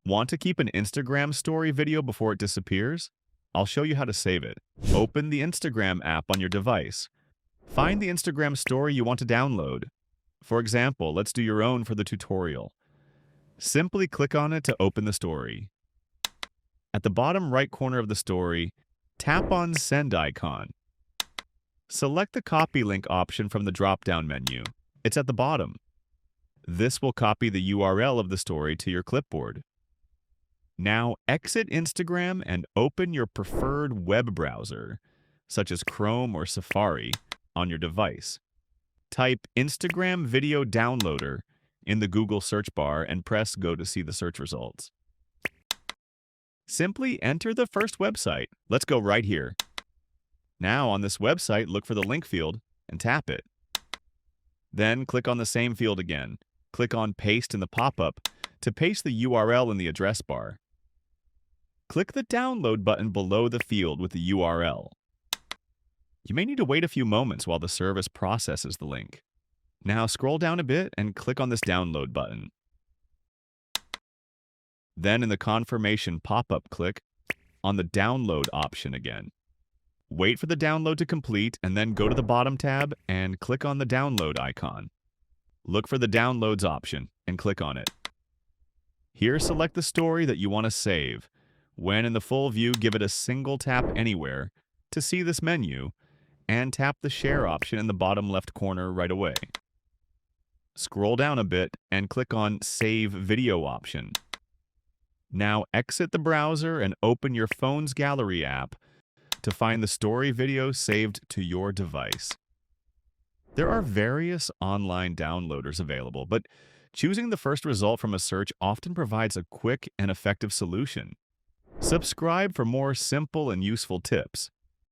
Want to keep an Instagram story video before it disappears? I'll show you how to save it. Open the Instagram app on your device. Find the Instagram story you want to download. For example, let's do your own for the tutorial. Simply click on it to open the story. At the bottom right corner of the story, tap on Send icon. Select the copy link option from the drop-down menu. It's at the bottom. This will copy the URL of the story to your clipboard. Now exit Instagram and open your preferred web browser, such as Chrome or Safari, on your device. Type Instagram Video Downloader in the Google search bar and press Go to see the search results. Simply enter the first website. Let's go right here. Now on this website, look for the link field and tap it. Then click on the same field again. Click on Paste in the pop-up to paste the URL in the address bar. Click the download button below the field with the URL. You may need to wait a few moments while the service processes the link. Now scroll down a bit and click on this download button. Then in the confirmation pop-up, click on the download option again. Wait for the download to complete and then go to the bottom tab and click on the download icon. Look for the downloads option and click on it. Here select the story that you want to save. When in the full view, give it a single tap anywhere to see this menu and tap the share option in the bottom left corner right away. Scroll down a bit and click on Save Video option. Now exit the browser and open your phone's gallery app to find the story video saved to your device. There are various online downloaders available, but choosing the first result from a search often provides a quick and effective solution. Subscribe for more simple and useful tips.